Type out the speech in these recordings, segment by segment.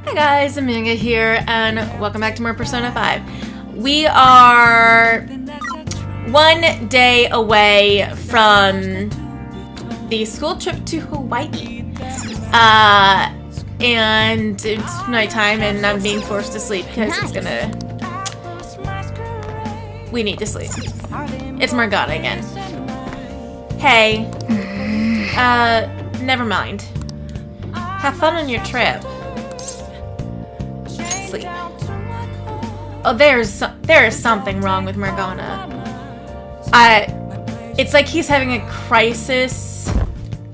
Hi guys, Aminga here, and welcome back to more Persona 5. We are 1 day away from the school trip to Hawaii. And it's nighttime and I'm being forced to sleep because we need to sleep. It's Morgana again. Hey. Never mind. Have fun on your trip. Sleep. Oh, there is something wrong with Morgana. It's like he's having a crisis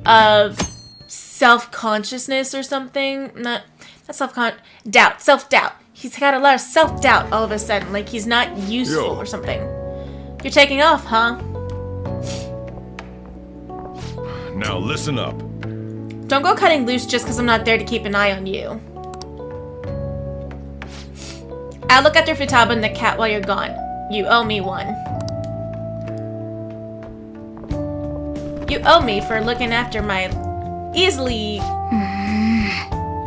of self-consciousness or something. Not self-doubt. He's got a lot of self-doubt all of a sudden, like he's not useful or something. You're taking off, huh? Now listen up. Don't go cutting loose just because I'm not there to keep an eye on you. I'll look after Futaba and the cat while you're gone. You owe me one. You owe me for looking after my easily...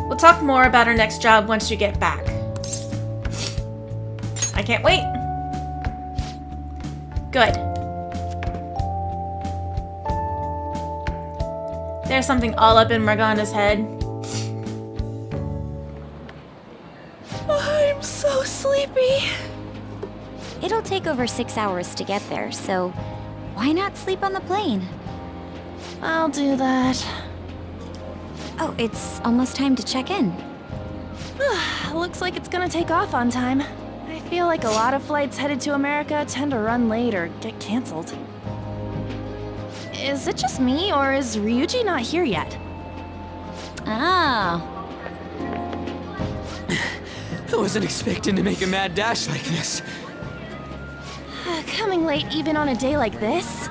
We'll talk more about our next job once you get back. I can't wait. Good. There's something all up in Morgana's head. I'm so sleepy. It'll take over 6 hours to get there, so why not sleep on the plane? I'll do that. Oh, it's almost time to check in. Looks like it's gonna take off on time. I feel like a lot of flights headed to America tend to run late or get canceled. Is it just me, or is Ryuji not here yet? Ah. I wasn't expecting to make a mad dash like this. Coming late even on a day like this?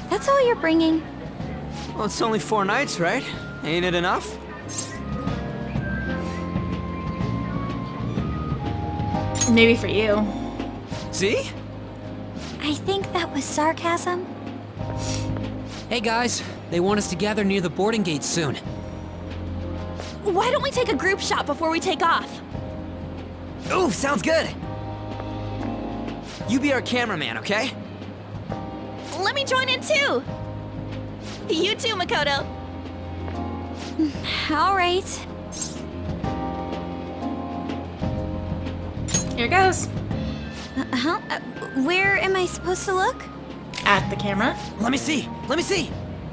That's all you're bringing? Well, it's only 4 nights, right? Ain't it enough? Maybe for you. See? I think that was sarcasm. Hey guys, they want us to gather near the boarding gate soon. Why don't we take a group shot before we take off? Ooh, sounds good. You be our cameraman, okay? Let me join in too! You too, Makoto! All right. Here goes. Where am I supposed to look? At the camera. Let me see! Let me see!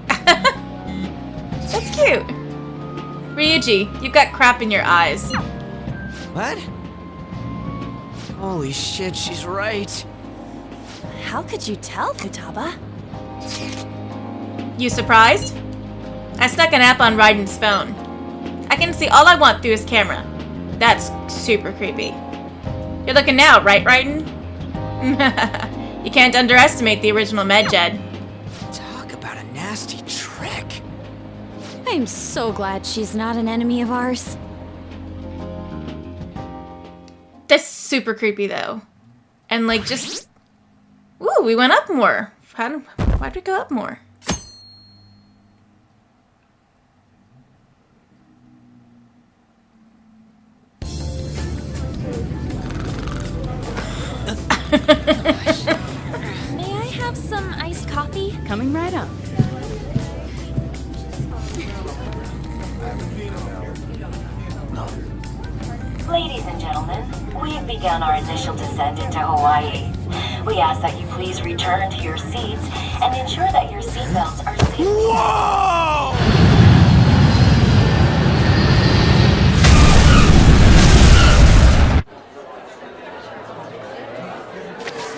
That's cute. Ryuji, you've got crap in your eyes. What? Holy shit, she's right. How could you tell, Futaba? You surprised? I stuck an app on Raiden's phone. I can see all I want through his camera. That's super creepy. You're looking now, right, Raiden? You can't underestimate the original Medjed. Talk about a nasty trick. I'm so glad she's not an enemy of ours. That's super creepy, though. And, like, just... Ooh, we went up more. Why'd we go up more? May I have some iced coffee? Coming right up. Ladies and gentlemen, we've begun our initial descent into Hawaii. We ask that you please return to your seats and ensure that your seatbelts are safely... Whoa!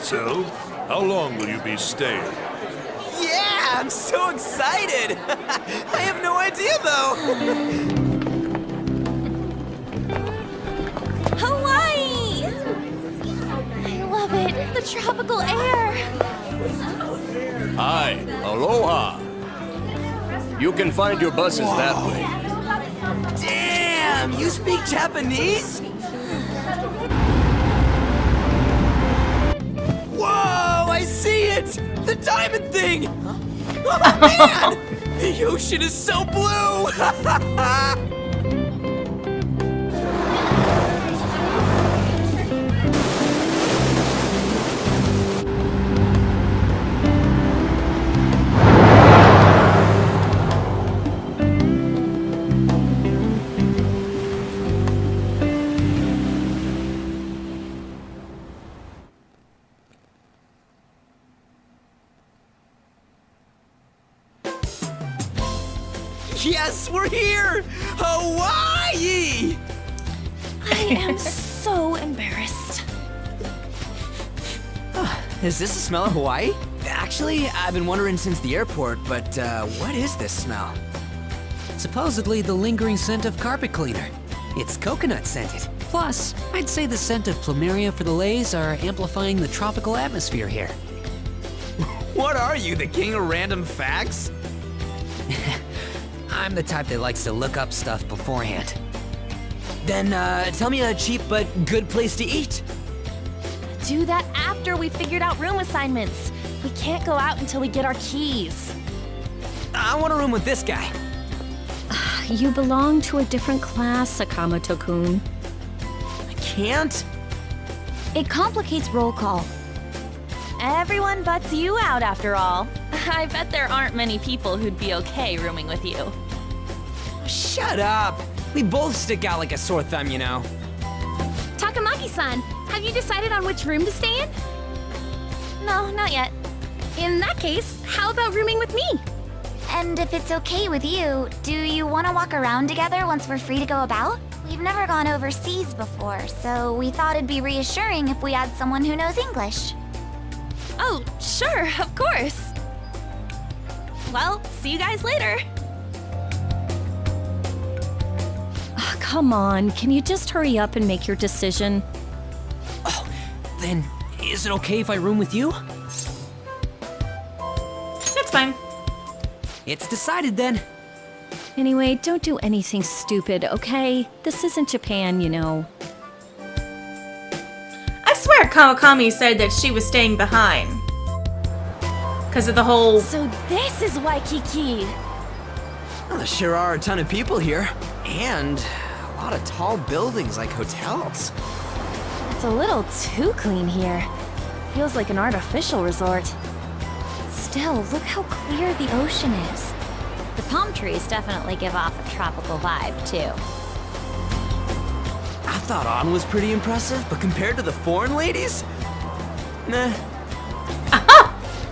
So, how long will you be staying? Yeah, I'm so excited! I have no idea, though! Hawaii! I love it. The tropical air. Hi, aloha. You can find your buses that way. Damn, you speak Japanese? Whoa, I see it! The diamond thing! Oh man! The ocean is so blue! am so embarrassed. Is this the smell of Hawaii? Actually, I've been wondering since the airport, but what is this smell? Supposedly the lingering scent of carpet cleaner. It's coconut scented. Plus, I'd say the scent of plumeria for the lays are amplifying the tropical atmosphere here. What are you, the king of random facts? I'm the type that likes to look up stuff beforehand. Then tell me a cheap but good place to eat. Do that after we figured out room assignments. We can't go out until we get our keys. I want a room with this guy. You belong to a different class, Sakamoto-kun. I can't. It complicates roll call. Everyone butts you out after all. I bet there aren't many people who'd be okay rooming with you. Shut up. We both stick out like a sore thumb, you know. Takamaki-san, have you decided on which room to stay in? No, not yet. In that case, how about rooming with me? And if it's okay with you, do you want to walk around together once we're free to go about? We've never gone overseas before, so we thought it'd be reassuring if we had someone who knows English. Oh, sure, of course. Well, see you guys later. Come on, can you just hurry up and make your decision? Oh, then is it okay if I room with you? That's fine. It's decided then. Anyway, don't do anything stupid, okay? This isn't Japan, you know. I swear Kawakami said that she was staying behind. Because of the whole... So this is Waikiki. Well, there sure are a ton of people here. And a lot of tall buildings like hotels. It's a little too clean here. Feels like an artificial resort. Still, look how clear the ocean is. The palm trees definitely give off a tropical vibe, too. I thought Ann was pretty impressive, but compared to the foreign ladies? Nah.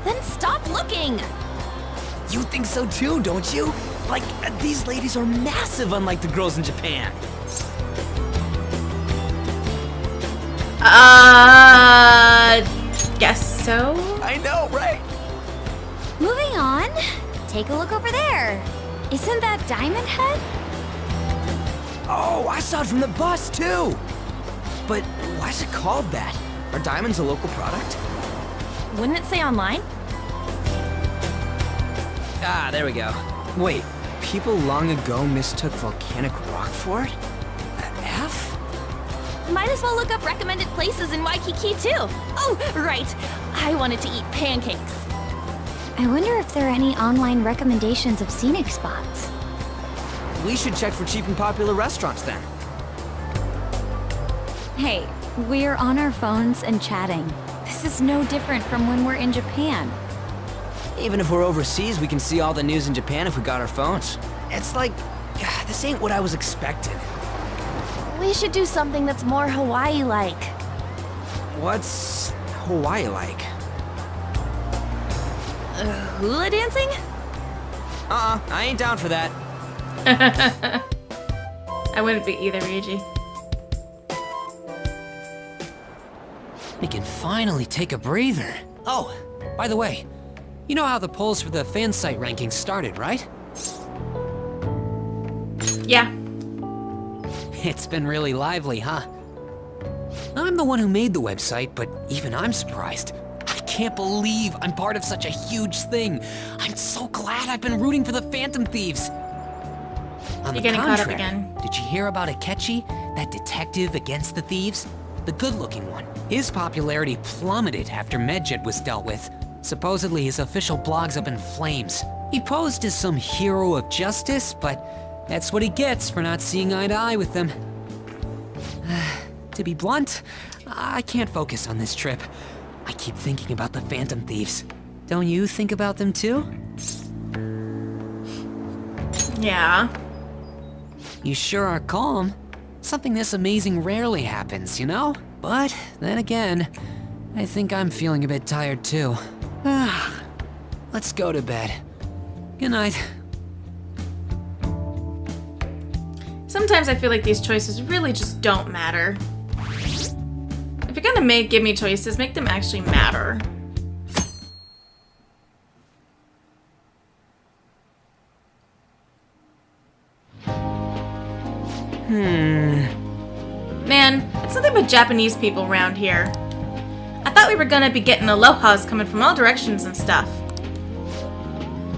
Then stop looking! You think so too, don't you? Like, these ladies are massive unlike the girls in Japan. Guess so? I know, right? Moving on. Take a look over there. Isn't that Diamond Head? Oh, I saw it from the bus too! But why is it called that? Are diamonds a local product? Wouldn't it say online? Ah, there we go. Wait, people long ago mistook volcanic rock for it? A F? Might as well look up recommended places in Waikiki too. Oh, right. I wanted to eat pancakes. I wonder if there are any online recommendations of scenic spots. We should check for cheap and popular restaurants then. Hey, we're on our phones and chatting. This is no different from when we're in Japan. Even if we're overseas, we can see all the news in Japan if we got our phones. It's like, this ain't what I was expecting. We should do something that's more Hawaii-like. What's Hawaii like? Hula dancing? I ain't down for that. I wouldn't be either, Ryuji. We can finally take a breather. Oh, by the way, you know how the polls for the fan site rankings started, right? Yeah. It's been really lively, huh? I'm the one who made the website, but even I'm surprised. I can't believe I'm part of such a huge thing. I'm so glad I've been rooting for the Phantom Thieves. On You're the getting caught up contrary, again. did you hear about Akechi, that detective against the thieves? The good-looking one. His popularity plummeted after Medjed was dealt with. Supposedly his official blog's up in flames. He posed as some hero of justice, but that's what he gets for not seeing eye to eye with them. To be blunt, I can't focus on this trip. I keep thinking about the Phantom Thieves. Don't you think about them too? Yeah. You sure are calm. Something this amazing rarely happens, you know? But then again, I think I'm feeling a bit tired too. Let's go to bed. Good night. Sometimes Sometimes I feel like these choices really just don't matter. If you're gonna give me choices, make them actually matter. Man, it's nothing but Japanese people around here. I thought we were gonna be getting alohas coming from all directions and stuff.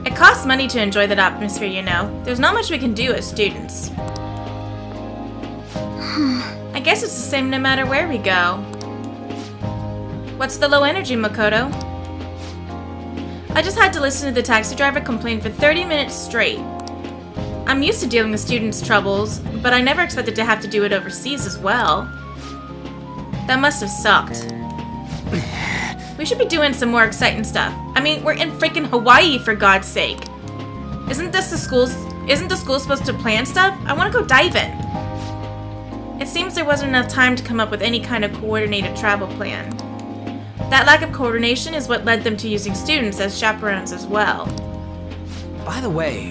It costs money to enjoy that atmosphere, you know. There's not much we can do as students. I guess it's the same no matter where we go. What's the low energy, Makoto? I just had to listen to the taxi driver complain for 30 minutes straight. I'm used to dealing with students' troubles, but I never expected to have to do it overseas as well. That must have sucked. We should be doing some more exciting stuff. I mean, we're in freaking Hawaii, for God's sake. Isn't the school supposed to plan stuff? I want to go diving. It seems there wasn't enough time to come up with any kind of coordinated travel plan. That lack of coordination is what led them to using students as chaperones as well. By the way,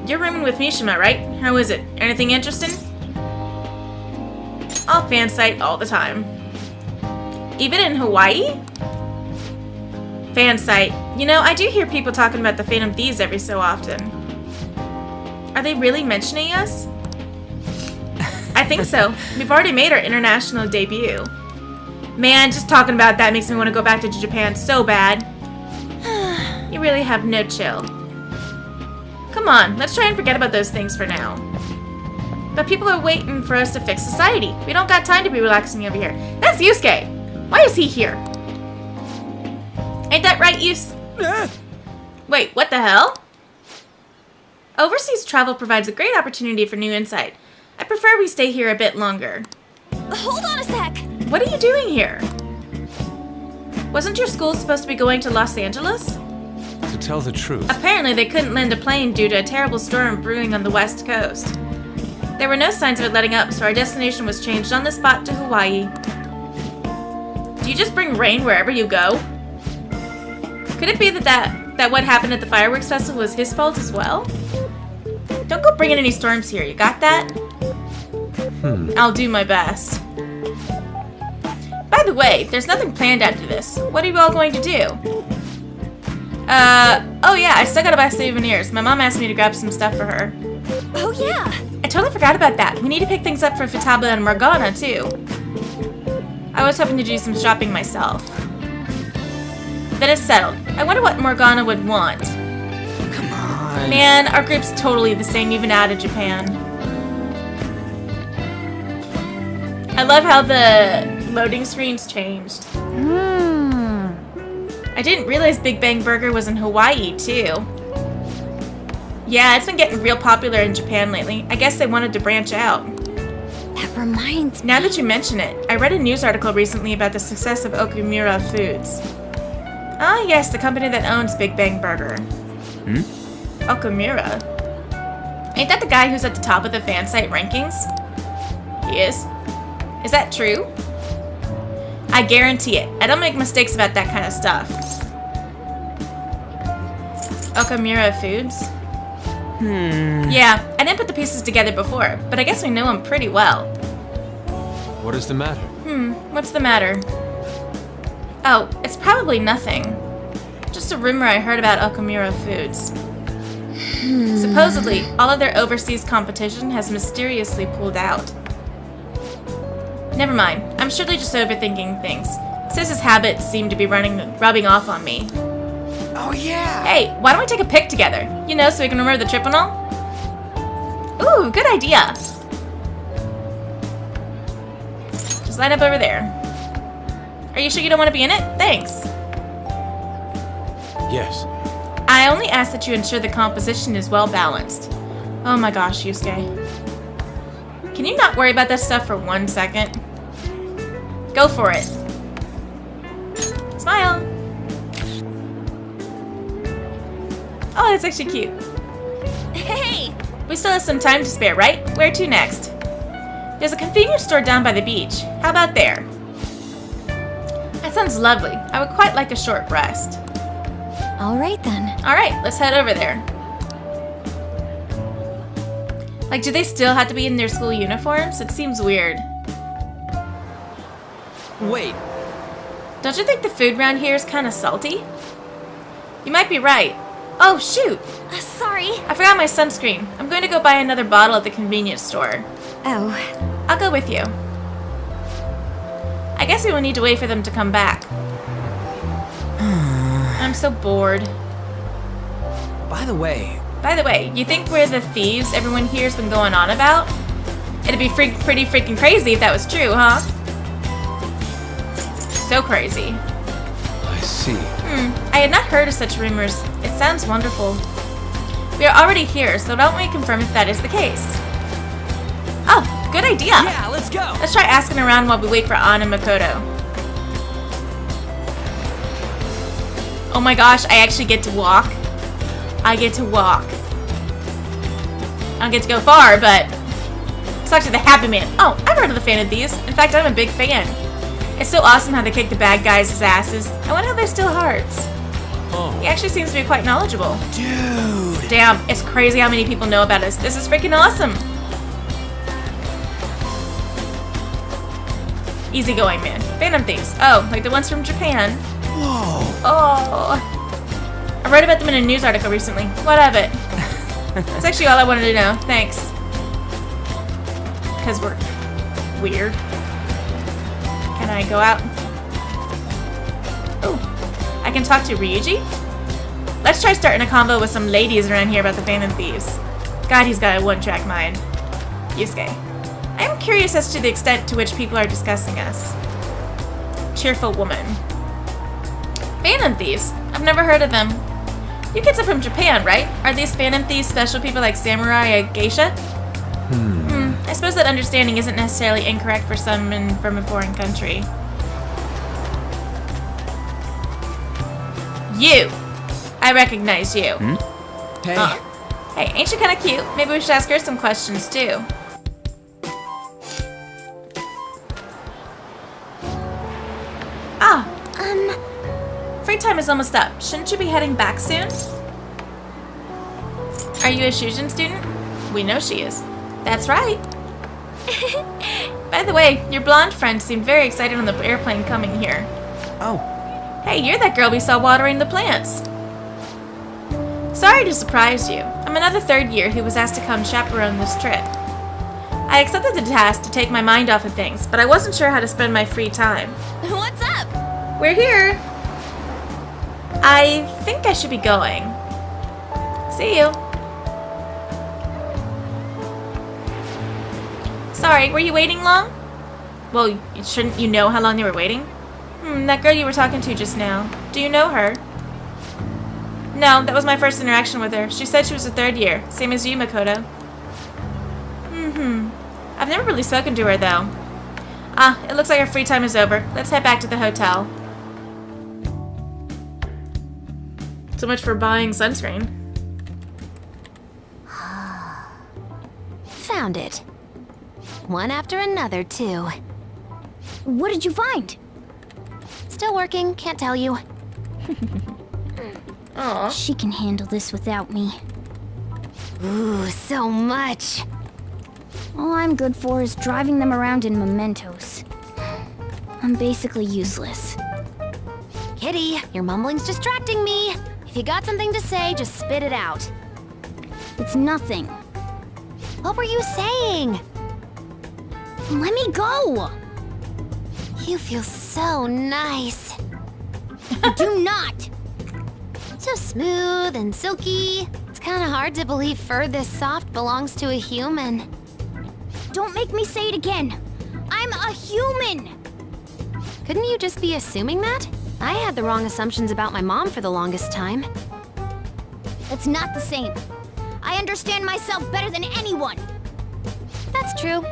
you're rooming with Mishima, right? How is it? Anything interesting? I'll fan site all the time. Even in Hawaii? Fan site. You know, I do hear people talking about the Phantom Thieves every so often. Are they really mentioning us? I think so. We've already made our international debut. Man, just talking about that makes me want to go back to Japan so bad. You really have no chill. Come on, let's try and forget about those things for now. But people are waiting for us to fix society. We don't got time to be relaxing over here. That's Yusuke! Why is he here? Ain't that right, Wait, what the hell? Overseas travel provides a great opportunity for new insight. I prefer we stay here a bit longer. Hold on a sec! What are you doing here? Wasn't your school supposed to be going to Los Angeles? To tell the truth, Apparently they couldn't land a plane due to a terrible storm brewing on the west coast. There were no signs of it letting up, so our destination was changed on the spot to Hawaii. Do you just bring rain wherever you go? Could it be that what happened at the fireworks festival was his fault as well? Don't go bringing any storms here, you got that? I'll do my best. By the way, there's nothing planned after this. What are you all going to do? Oh yeah, I still gotta buy souvenirs. My mom asked me to grab some stuff for her. Oh yeah! I totally forgot about that. We need to pick things up for Futaba and Morgana, too. I was hoping to do some shopping myself. Then it's settled. I wonder what Morgana would want. come on. Man, our group's totally the same even out of Japan. I love how the loading screens changed. I didn't realize Big Bang Burger was in Hawaii, too. Yeah, it's been getting real popular in Japan lately. I guess they wanted to branch out. That reminds me. Now that you mention it, I read a news article recently about the success of Okumura Foods. Ah, yes, the company that owns Big Bang Burger. Okumura? Ain't that the guy who's at the top of the fan site rankings? He is. Is that true? I guarantee it. I don't make mistakes about that kind of stuff. Okumura Foods? Yeah, I didn't put the pieces together before, but I guess we know him pretty well. what is the matter? What's the matter? Oh, it's probably nothing. Just a rumor I heard about Okumura Foods. Supposedly, all of their overseas competition has mysteriously pulled out. Never mind. I'm surely just overthinking things. Sis's habits seem to be rubbing off on me. Oh yeah! Hey, why don't we take a pic together? You know, so we can remember the trip and all? Ooh, good idea. Just line up over there. Are you sure you don't want to be in it? Thanks. Yes. I only ask that you ensure the composition is well balanced. Oh my gosh, Yusuke. Can you not worry about that stuff for 1 second? Go for it. Smile. Oh, that's actually cute. Hey! We still have some time to spare, right? Where to next? There's a convenience store down by the beach. How about there? That sounds lovely. I would quite like a short rest. All right then. Alright, let's head over there. Like, do they still have to be in their school uniforms? It seems weird. Wait, Don't you think the food around here is kind of salty? You might be right. Oh, shoot! Sorry. I forgot my sunscreen. I'm going to go buy another bottle at the convenience store. Oh. I'll go with you. I guess we will need to wait for them to come back. I'm so bored. by the way, You think we're the thieves everyone here's been going on about? It'd be pretty freaking crazy if that was true, huh? So crazy. I see. I had not heard of such rumors. It sounds wonderful. We are already here, so don't we confirm if that is the case? Oh, good idea. yeah, let's go. Let's try asking around while we wait for Ann and Makoto. Oh my gosh, I actually get to walk. I get to walk. I don't get to go far, but let's talk to the Happy Man. Oh, I've heard of the Fan of Thieves. In fact, I'm a big fan. It's so awesome how they kick the bad guys' asses. I wonder how they steal hearts. Oh. He actually seems to be quite knowledgeable. Dude. Damn, it's crazy how many people know about us. This is freaking awesome. Easy going, man. Phantom Thieves. Oh, like the ones from Japan. Whoa. Oh. I read about them in a news article recently. What of it? That's actually all I wanted to know. Thanks. Because we're weird. Can I go out? Oh, I can talk to Ryuji? Let's try starting a convo with some ladies around here about the Phantom Thieves. God, he's got a one-track mind. Yusuke. I am curious as to the extent to which people are discussing us. Cheerful woman. Phantom Thieves? I've never heard of them. You kids are from Japan, right? Are these Phantom Thieves special people like samurai or geisha? I suppose that understanding isn't necessarily incorrect for someone from a foreign country. You! I recognize you. Hey. Hey, ain't she kinda cute? Maybe we should ask her some questions too. Ah! Free time is almost up. Shouldn't you be heading back soon? Are you a Shujin student? We know she is. That's right. By the way, your blonde friend seemed very excited on the airplane coming here. Oh. Hey, you're that girl we saw watering the plants. Sorry to surprise you. I'm another third year who was asked to come chaperone this trip. I accepted the task to take my mind off of things, but I wasn't sure how to spend my free time. What's up? We're here. I think I should be going. See you. Sorry, were you waiting long? Well, shouldn't you know how long they were waiting? That girl you were talking to just now. Do you know her? No, that was my first interaction with her. She said she was a third year, same as you, Makoto. I've never really spoken to her, though. Ah, it looks like our free time is over. Let's head back to the hotel. So much for buying sunscreen. Found it. One after another, too. What did you find? Still working, can't tell you. Aw. She can handle this without me. Ooh, so much. All I'm good for is driving them around in mementos. I'm basically useless. Kitty, your mumbling's distracting me. If you got something to say, just spit it out. It's nothing. What were you saying? Let me go! You feel so nice. Do not! So smooth and silky. It's kind of hard to believe fur this soft belongs to a human. Don't make me say it again! I'm a human! Couldn't you just be assuming that? I had the wrong assumptions about my mom for the longest time. It's not the same. I understand myself better than anyone! That's true.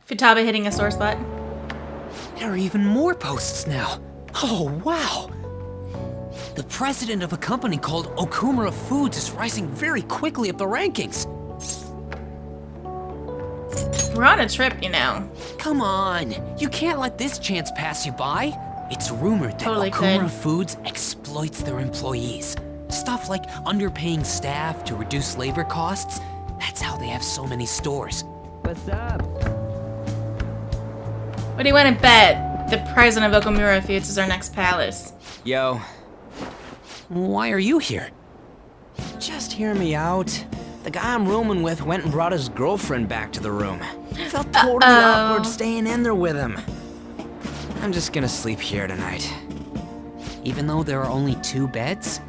Futaba hitting a sore spot. There are even more posts now. Oh, wow. The president of a company called Okumura Foods is rising very quickly up the rankings. We're on a trip, you know. Come on, you can't let this chance pass you by. It's rumored that Totally Okumura could. Foods exploits their employees. Stuff like underpaying staff to reduce labor costs. That's how they have so many stores. What's up? What do you want to bet? The president of Okumura Foods is our next palace. Yo, Why are you here? just hear me out. The guy I'm rooming with went and brought his girlfriend back to the room. Felt totally awkward staying in there with him. I'm just gonna sleep here tonight. Even though there are only 2 beds?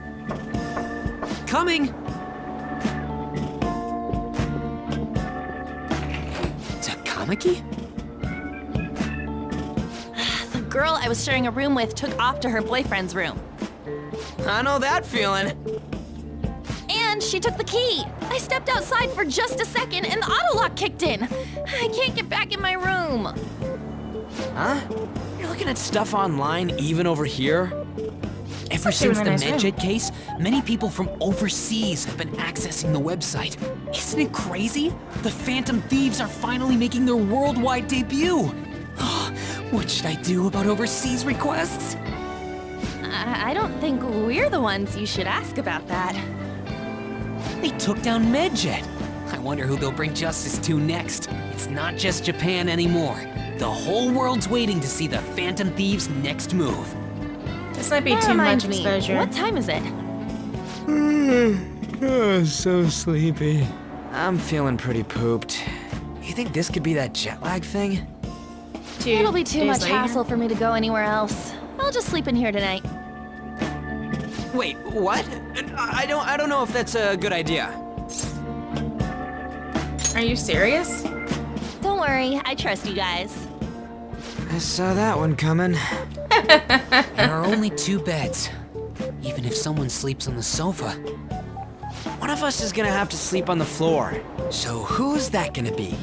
Coming! Takamaki? The girl I was sharing a room with took off to her boyfriend's room. I know that feeling. And she took the key. I stepped outside for just a second and the auto lock kicked in. I can't get back in my room. Huh? You're looking at stuff online even over here? Ever actually since a the nice room. Medjet case, many people from overseas have been accessing the website. Isn't it crazy? The Phantom Thieves are finally making their worldwide debut. What should I do about overseas requests? I don't think we're the ones you should ask about that. They took down Medjet. I wonder who they'll bring justice to next. It's not just Japan anymore. The whole world's waiting to see the Phantom Thieves' next move. This might be That too much reminds me, exposure. what time is it? So sleepy. I'm feeling pretty pooped. You think this could be that jet lag thing? 2 It'll be too days much later? hassle for me to go anywhere else. I'll just sleep in here tonight. Wait, what? I don't know if that's a good idea. Are you serious? Don't worry, I trust you guys. I saw that one coming. There are only 2 beds. Even if someone sleeps on the sofa. One of us is gonna have to sleep on the floor. So who's that gonna be?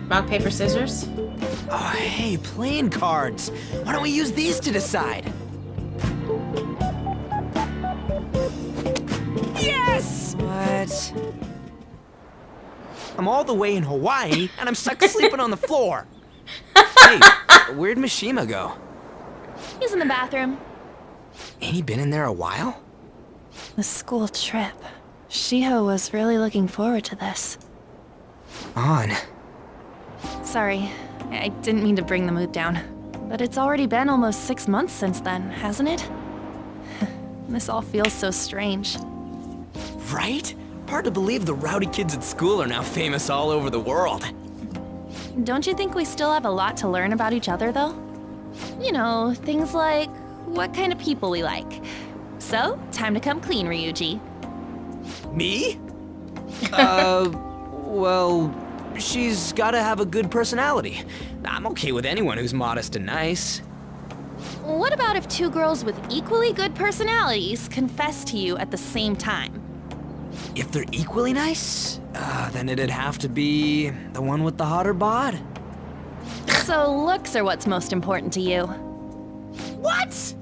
Rock, paper, scissors? Oh, hey, playing cards. Why don't we use these to decide? Yes! What? I'm all the way in Hawaii, and I'm stuck sleeping on the floor. Hey, where'd Mishima go? He's in the bathroom. Ain't he been in there a while? The school trip. Shiho was really looking forward to this. On. Sorry, I didn't mean to bring the mood down. But it's already been almost 6 months since then, hasn't it? This all feels so strange. Right? Hard to believe the rowdy kids at school are now famous all over the world. Don't you think we still have a lot to learn about each other, though? You know, things like what kind of people we like. So, time to come clean, Ryuji. Me? Well, she's gotta have a good personality. I'm okay with anyone who's modest and nice. What about if 2 girls with equally good personalities confess to you at the same time? If they're equally nice, then it'd have to be the one with the hotter bod. So looks are what's most important to you. What?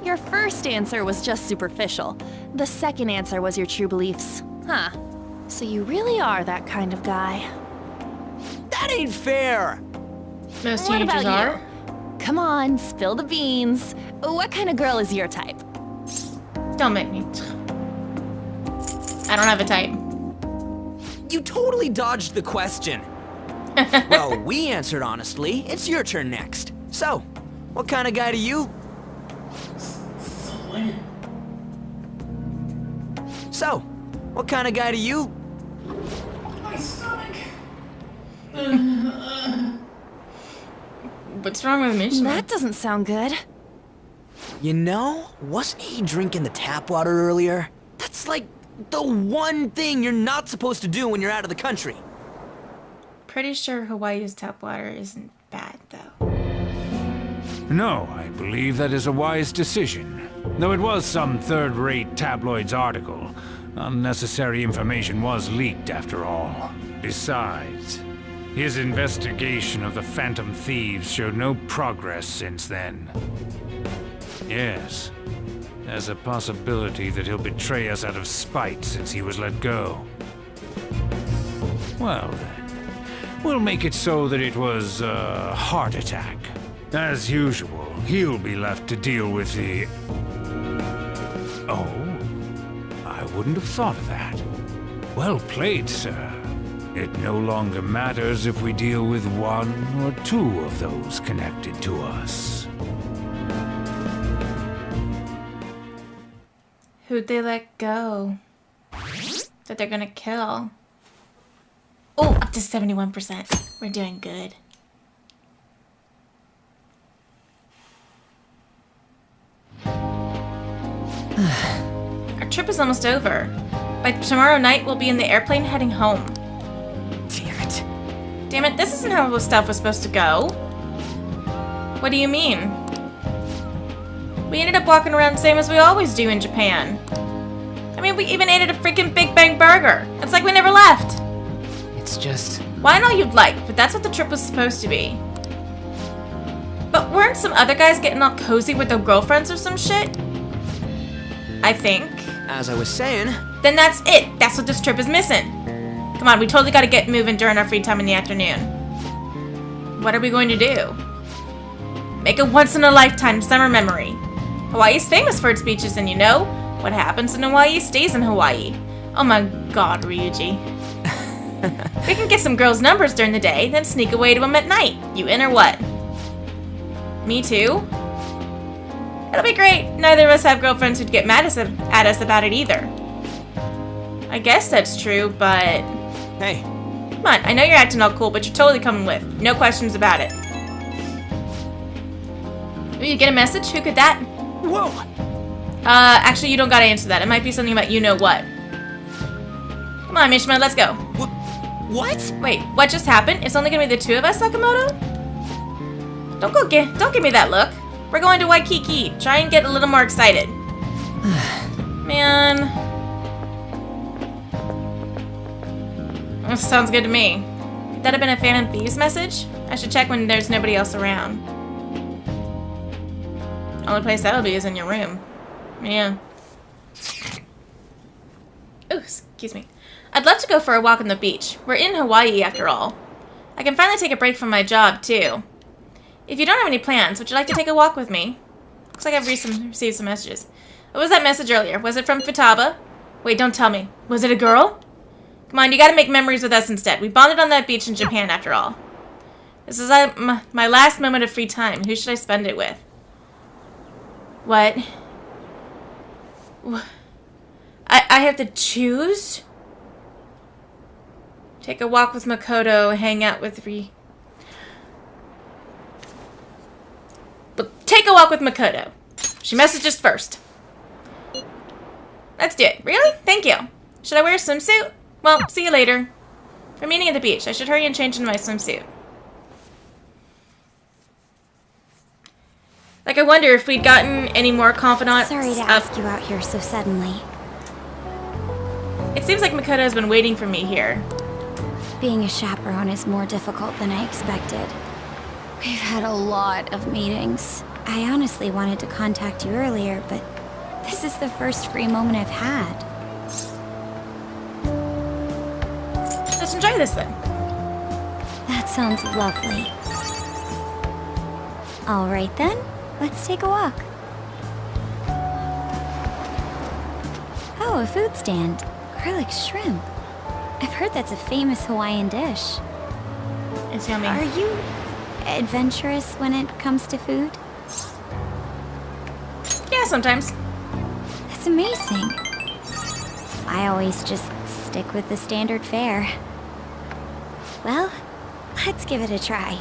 Your first answer was just superficial. The second answer was your true beliefs. Huh. So you really are that kind of guy. That ain't fair! Most What teenagers about are. you? Come on, spill the beans. What kind of girl is your type? Don't make me. I don't have a type. You totally dodged the question. Well, we answered honestly. It's your turn next. So, what kind of guy do you? So, what kind of guy do you? What's wrong with Mishima? That doesn't sound good. You know, wasn't he drinking the tap water earlier? That's like the one thing you're not supposed to do when you're out of the country. Pretty sure Hawaii's tap water isn't bad, though. No, I believe that is a wise decision. Though it was some third-rate tabloids article, unnecessary information was leaked after all. Besides, his investigation of the Phantom Thieves showed no progress since then. Yes, there's a possibility that he'll betray us out of spite since he was let go. Well then, we'll make it so that it was a heart attack. As usual, he'll be left to deal with the... Oh, I wouldn't have thought of that. Well played, sir. It no longer matters if we deal with one or two of those connected to us. Who'd they let go? That they're gonna kill? Oh, up to 71%. We're doing good. Our trip is almost over. By tomorrow night, we'll be in the airplane heading home. Damn it. Damn it, this isn't how the stuff was supposed to go. What do you mean? We ended up walking around the same as we always do in Japan. I mean, we even ate at a freaking Big Bang Burger. It's like we never left. It's just... Why not you'd like, but that's what the trip was supposed to be. But weren't some other guys getting all cozy with their girlfriends or some shit? I think. As I was saying... Then that's it. That's what this trip is missing. Come on, we totally gotta get moving during our free time in the afternoon. What are we going to do? Make a once-in-a-lifetime summer memory. Hawaii's famous for its beaches, and you know, what happens in Hawaii stays in Hawaii. Oh my god, Ryuji. We can get some girls' numbers during the day, then sneak away to them at night. You in or what? Me too? It'll be great. Neither of us have girlfriends who'd get mad at us about it either. I guess that's true, but... Hey. Come on, I know you're acting all cool, but you're totally coming with. No questions about it. Will you get a message? Who could that? Whoa! Actually, you don't gotta answer that. It might be something about you-know-what. Come on, Mishima, let's go. What? Wait, what just happened? It's only gonna be the two of us, Sakamoto? Don't give me that look. We're going to Waikiki. Try and get a little more excited. Man. That sounds good to me. Could that have been a Phantom Thieves message? I should check when there's nobody else around. Only place that'll be is in your room. Yeah. Ooh, excuse me. I'd love to go for a walk on the beach. We're in Hawaii, after all. I can finally take a break from my job, too. If you don't have any plans, would you like to take a walk with me? Looks like I've received some messages. What was that message earlier? Was it from Futaba? Wait, don't tell me. Was it a girl? Come on, you gotta make memories with us instead. We bonded on that beach in Japan, after all. This is my last moment of free time. Who should I spend it with? What? I have to choose? Take a walk with Makoto, hang out with Take a walk with Makoto. She messages first. Let's do it. Really? Thank you. Should I wear a swimsuit? Well, see you later. We're meeting at the beach. I should hurry and change into my swimsuit. Like, I wonder if we'd gotten any more confidants. Sorry to ask you out here so suddenly. It seems like Makoto has been waiting for me here. Being a chaperone is more difficult than I expected. We've had a lot of meetings. I honestly wanted to contact you earlier, but this is the first free moment I've had. Let's enjoy this then. That sounds lovely. All right then, let's take a walk. Oh, a food stand. Garlic shrimp. I've heard that's a famous Hawaiian dish. It's yummy. Are you adventurous when it comes to food? Yeah, sometimes. That's amazing. I always just stick with the standard fare. Well, let's give it a try.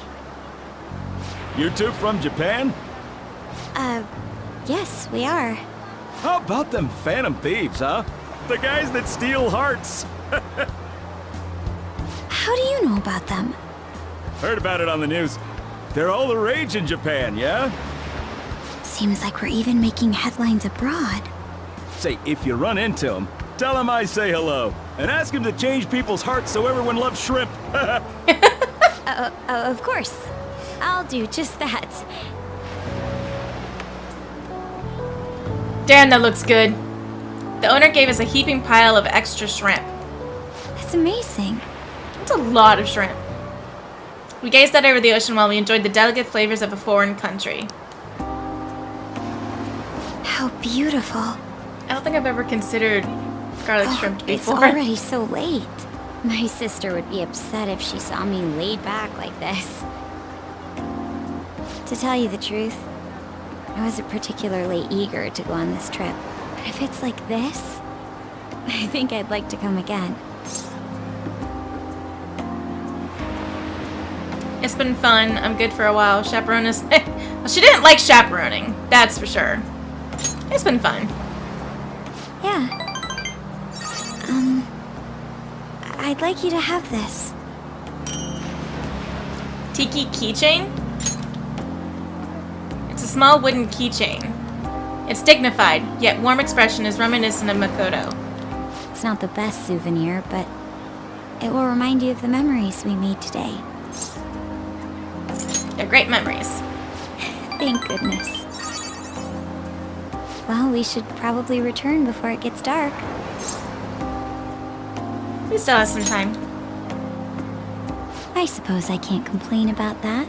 You two from Japan? Yes, we are. How about them Phantom Thieves, huh? The guys that steal hearts. How do you know about them? Heard about it on the news. They're all the rage in Japan, yeah? Seems like we're even making headlines abroad. Say, if you run into them, tell them I say hello. And ask them to change people's hearts so everyone loves shrimp. Of course. I'll do just that. Damn, that looks good. The owner gave us a heaping pile of extra shrimp. That's amazing. That's a lot of shrimp. We gazed out over the ocean while we enjoyed the delicate flavors of a foreign country. How beautiful. I don't think I've ever considered garlic shrimp before. It's already so late. My sister would be upset if she saw me laid back like this. To tell you the truth, I wasn't particularly eager to go on this trip. But if it's like this, I think I'd like to come again. It's been fun. I'm good for a while. Chaperone is... well, she didn't like chaperoning. That's for sure. It's been fun. Yeah. I'd like you to have this. Tiki keychain? It's a small wooden keychain. Its dignified, yet warm expression is reminiscent of Makoto. It's not the best souvenir, but it will remind you of the memories we made today. They're great memories. Thank goodness. Well, we should probably return before it gets dark. We still have some time. I suppose I can't complain about that.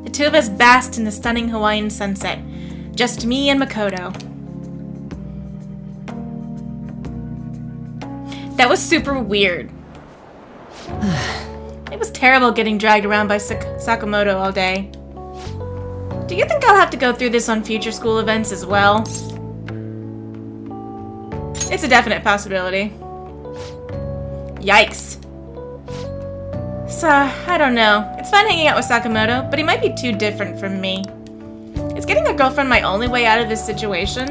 The two of us basked in the stunning Hawaiian sunset. Just me and Makoto. That was super weird. It was terrible getting dragged around by Sakamoto all day. Do you think I'll have to go through this on future school events as well? It's a definite possibility. Yikes. So, I don't know. It's fun hanging out with Sakamoto, but he might be too different from me. Is getting a girlfriend my only way out of this situation?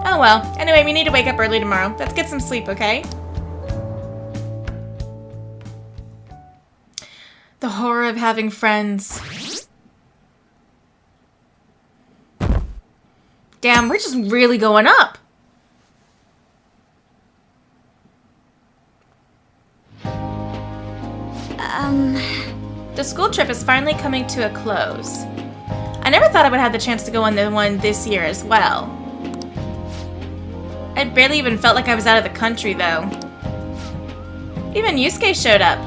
Oh well. Anyway, we need to wake up early tomorrow. Let's get some sleep, okay? The horror of having friends. Damn, we're just really going up. The school trip is finally coming to a close. I never thought I would have the chance to go on the one this year as well. I barely even felt like I was out of the country, though. Even Yusuke showed up.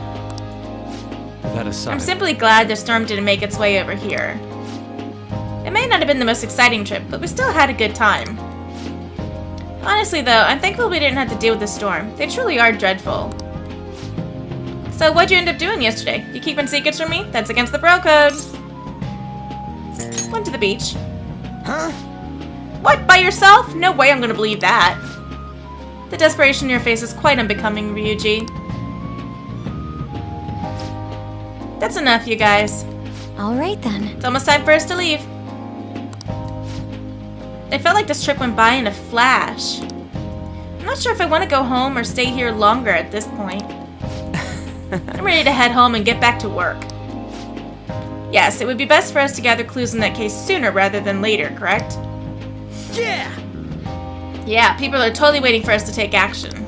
That aside, I'm simply glad the storm didn't make its way over here. It may not have been the most exciting trip, but we still had a good time. Honestly, though, I'm thankful we didn't have to deal with the storm. They truly are dreadful. So, what'd you end up doing yesterday? You keeping secrets from me? That's against the bro code. Went to the beach. Huh? What, by yourself? No way I'm gonna believe that. The desperation in your face is quite unbecoming, Ryuji. That's enough, you guys. All right, then. It's almost time for us to leave. I felt like this trip went by in a flash. I'm not sure if I want to go home or stay here longer at this point. I'm ready to head home and get back to work. Yes, it would be best for us to gather clues in that case sooner rather than later, correct? Yeah! Yeah, people are totally waiting for us to take action.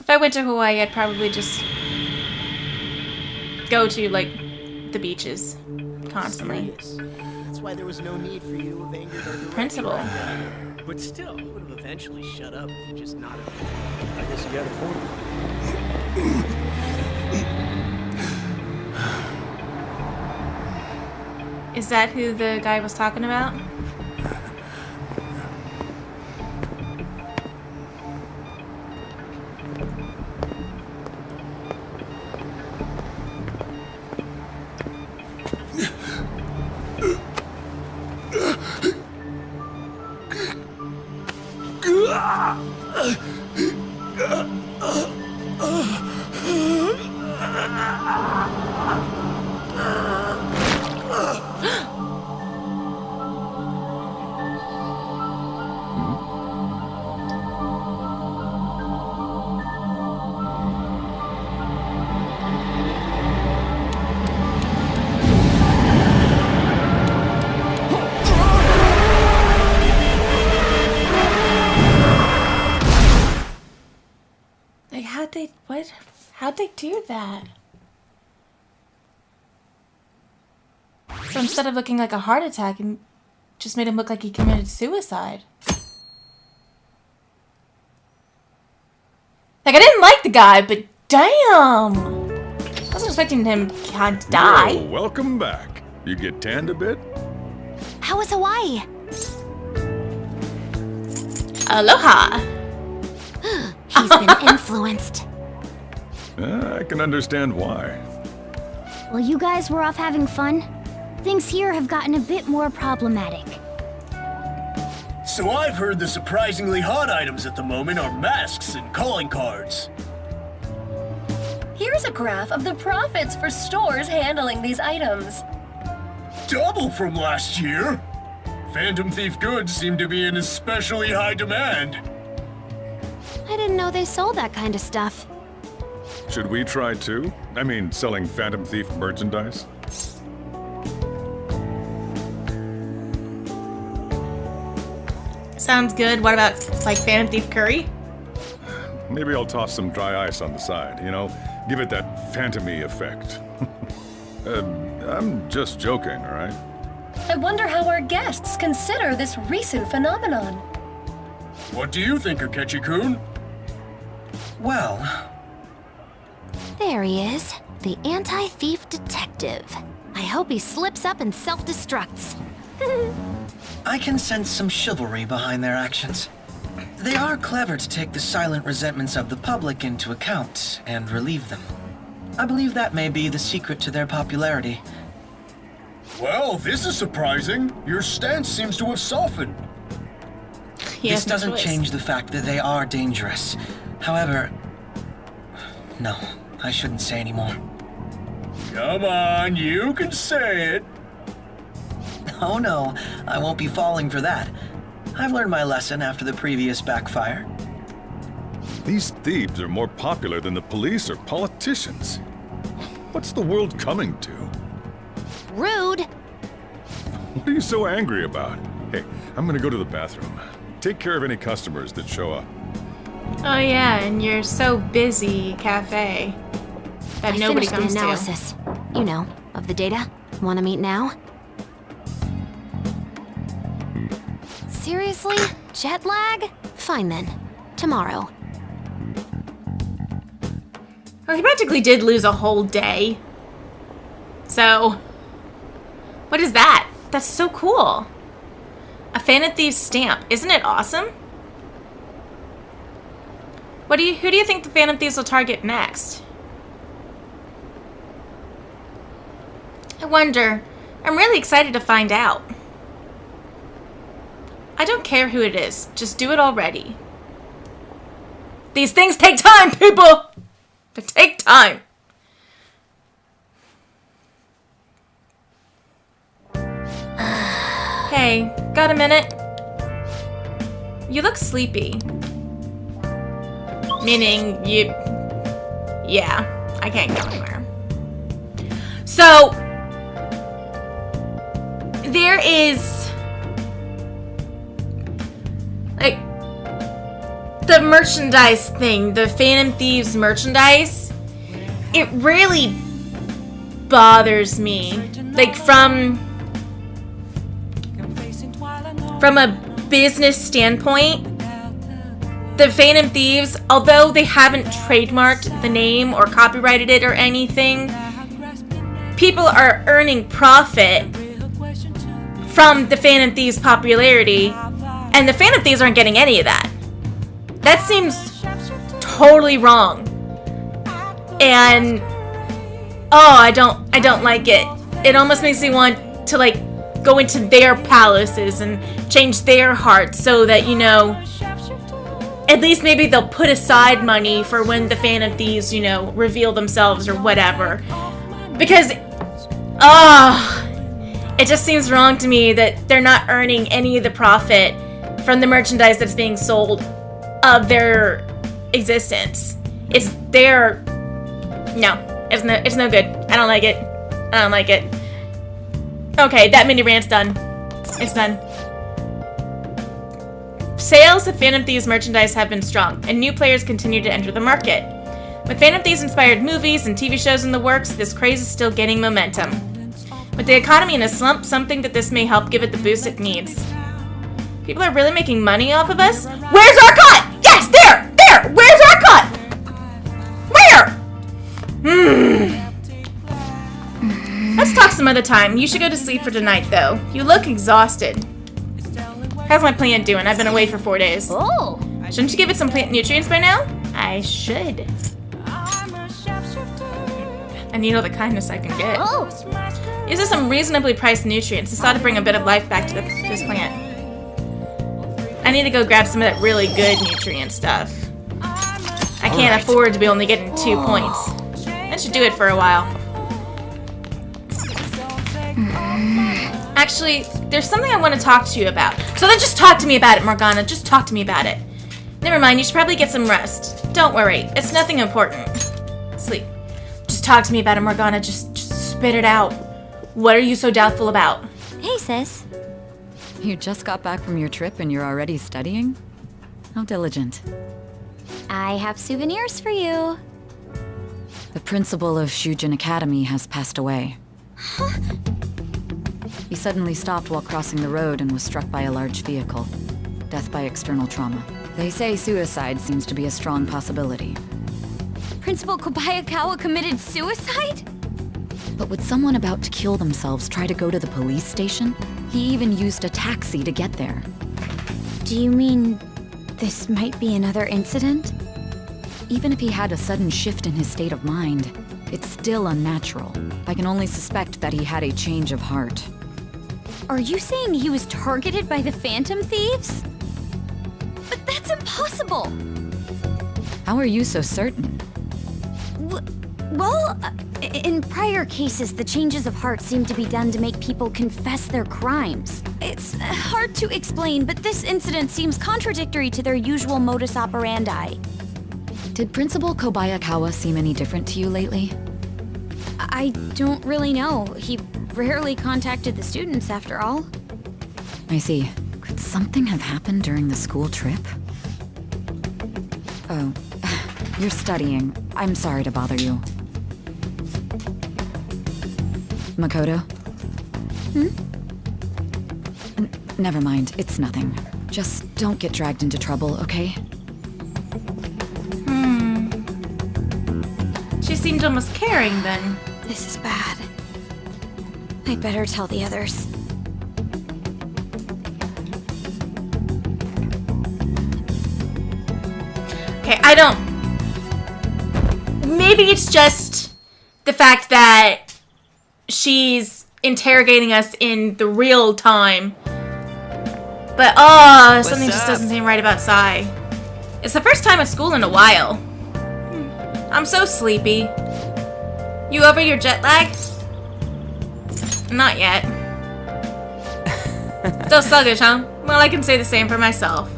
If I went to Hawaii, I'd probably just go to, like, the beaches constantly. That's why there was no need for you to have angered over Principal. But still, he would have eventually shut up if you just not have. I guess you got a point. Is that who the guy was talking about? How'd they do that? So instead of looking like a heart attack, it just made him look like he committed suicide. Like, I didn't like the guy, but damn! I wasn't expecting him to die. Whoa, welcome back. You get tanned a bit? How was Hawaii? Aloha! He's been influenced. I can understand why. Well, you guys were off having fun. Things here have gotten a bit more problematic. So I've heard the surprisingly hot items at the moment are masks and calling cards. Here's a graph of the profits for stores handling these items. Double from last year. Phantom Thief goods seem to be in especially high demand. I didn't know they sold that kind of stuff. Should we try too? I mean, selling Phantom Thief merchandise? Sounds good. What about, like, Phantom Thief curry? Maybe I'll toss some dry ice on the side, you know? Give it that phantom-y effect. I'm just joking, alright? I wonder how our guests consider this recent phenomenon. What do you think, Akechi-kun? Well... There he is, the anti-thief detective. I hope he slips up and self-destructs. I can sense some chivalry behind their actions. They are clever to take the silent resentments of the public into account and relieve them. I believe that may be the secret to their popularity. Well, this is surprising. Your stance seems to have softened. This doesn't change the fact that they are dangerous. However... No, I shouldn't say any more. Come on, you can say it. Oh no, I won't be falling for that. I've learned my lesson after the previous backfire. These thieves are more popular than the police or politicians. What's the world coming to? Rude! What are you so angry about? Hey, I'm gonna go to the bathroom. Take care of any customers that show up. Oh yeah, and you're so busy, cafe, that nobody comes the analysis. You know, of the data. Wanna meet now? Seriously? Jet lag? Fine then. Tomorrow. Well, he practically did lose a whole day. So, what is that? That's so cool. A Phantom Thief stamp. Isn't it awesome? Who do you think the Phantom Thieves will target next? I wonder. I'm really excited to find out. I don't care who it is. Just do it already. These things take time, people! They take time. Hey, got a minute? You look sleepy. Meaning you... Yeah, I can't go anywhere. So... There is... like... the merchandise thing, the Phantom Thieves merchandise, it really bothers me. Like, from a business standpoint, the Phantom Thieves, although they haven't trademarked the name or copyrighted it or anything, people are earning profit from the Phantom Thieves' popularity, and the Phantom Thieves aren't getting any of that. That seems totally wrong. And I don't like it. It almost makes me want to, like, go into their palaces and change their hearts so that, you know, at least maybe they'll put aside money for when the Phantom Thieves, you know, reveal themselves or whatever. Because, it just seems wrong to me that they're not earning any of the profit from the merchandise that's being sold of their existence. It's their... No, it's no good. I don't like it. I don't like it. Okay, that mini rant's done. It's done. Sales of Phantom Thieves merchandise have been strong, and new players continue to enter the market. With Phantom Thieves-inspired movies and TV shows in the works, this craze is still gaining momentum. With the economy in a slump, something that this may help give it the boost it needs. People are really making money off of us? Where's our cut? Yes, there! There! Where's our cut? Where? Let's talk some other time. You should go to sleep for tonight, though. You look exhausted. How's my plant doing? I've been away for 4 days. Oh! Shouldn't you give it some plant nutrients by now? I should. And you know the kindness I can get. Oh! These are some reasonably priced nutrients. It's thought to bring a bit of life back to this plant. I need to go grab some of that really good nutrient stuff. I can't afford to be only getting 2 points. That should do it for a while. Actually, there's something I want to talk to you about. So then just talk to me about it, Morgana. Just talk to me about it. Never mind, you should probably get some rest. Don't worry, it's nothing important. Sleep. Just talk to me about it, Morgana. Just spit it out. What are you so doubtful about? Hey, sis. You just got back from your trip and you're already studying? How diligent. I have souvenirs for you. The principal of Shujin Academy has passed away. He suddenly stopped while crossing the road and was struck by a large vehicle. Death by external trauma. They say suicide seems to be a strong possibility. Principal Kobayakawa committed suicide? But would someone about to kill themselves try to go to the police station? He even used a taxi to get there. Do you mean this might be another incident? Even if he had a sudden shift in his state of mind, it's still unnatural. I can only suspect that he had a change of heart. Are you saying he was targeted by the Phantom Thieves? But that's impossible! How are you so certain? Well, in prior cases, the changes of heart seem to be done to make people confess their crimes. It's hard to explain, but this incident seems contradictory to their usual modus operandi. Did Principal Kobayakawa seem any different to you lately? I don't really know. He rarely contacted the students, after all. I see. Could something have happened during the school trip? Oh, you're studying. I'm sorry to bother you. Makoto? Never mind, it's nothing. Just don't get dragged into trouble, okay? She seemed almost caring then. This is bad. I'd better tell the others. Okay, I don't... Maybe it's just the fact that she's interrogating us in the real time. But, something just doesn't seem right about Sai. It's the first time at school in a while. I'm so sleepy. You over your jet lag? Not yet. Still sluggish, huh? Well, I can say the same for myself.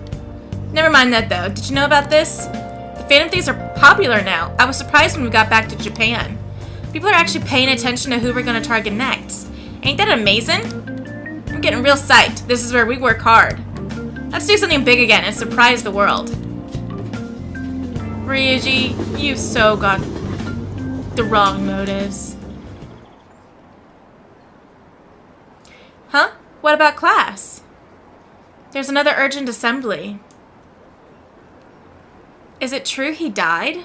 Never mind that, though. Did you know about this? The Phantom Thieves are popular now. I was surprised when we got back to Japan. People are actually paying attention to who we're gonna target next. Ain't that amazing? I'm getting real psyched. This is where we work hard. Let's do something big again and surprise the world. Ryuji, you've so got the wrong motives. Huh? What about class? There's another urgent assembly. Is it true he died?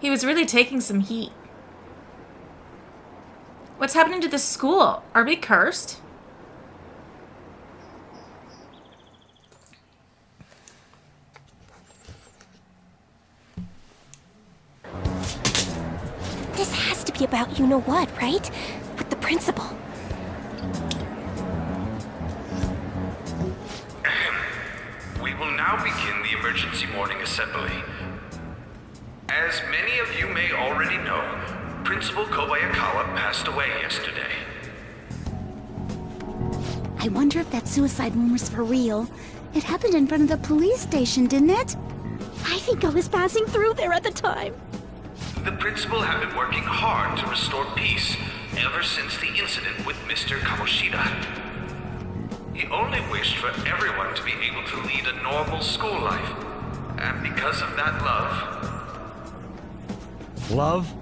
He was really taking some heat. What's happening to this school? Are we cursed? This has to be about you-know-what, right? With the principal. We will now begin the emergency morning assembly. As many of you may already know, Principal Kobayakawa passed away yesterday. I wonder if that suicide rumor's for real. It happened in front of the police station, didn't it? I think I was passing through there at the time. The principal had been working hard to restore peace ever since the incident with Mr. Kamoshida. He only wished for everyone to be able to lead a normal school life. And because of that love... Love?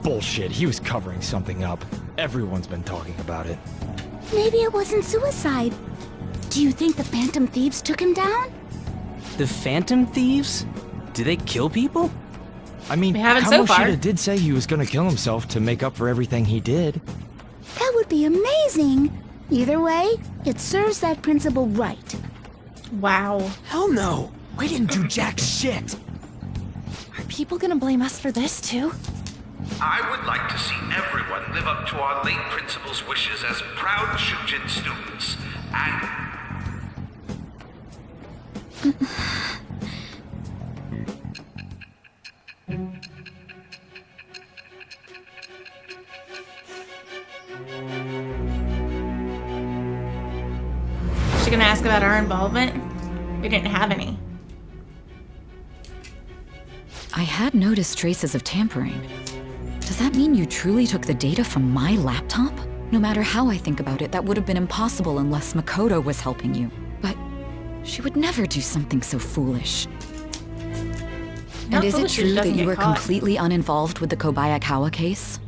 Bullshit, he was covering something up. Everyone's been talking about it. Maybe it wasn't suicide. Do you think the Phantom Thieves took him down? The Phantom Thieves? Do they kill people? I mean, We haven't so far. Kamoshida did say he was gonna kill himself to make up for everything he did. That would be amazing. Either way, it serves that principal right. Wow. Hell no! We didn't do jack shit! Are people gonna blame us for this too? I would like to see everyone live up to our late principal's wishes as proud Shujin students, and Is she gonna ask about our involvement? We didn't have any. I had noticed traces of tampering. Does that mean you truly took the data from my laptop? No matter how I think about it, that would have been impossible unless Makoto was helping you. But she would never do something so foolish. Not And is it foolish if she true that doesn't you get were caught. completely uninvolved with the Kobayakawa case?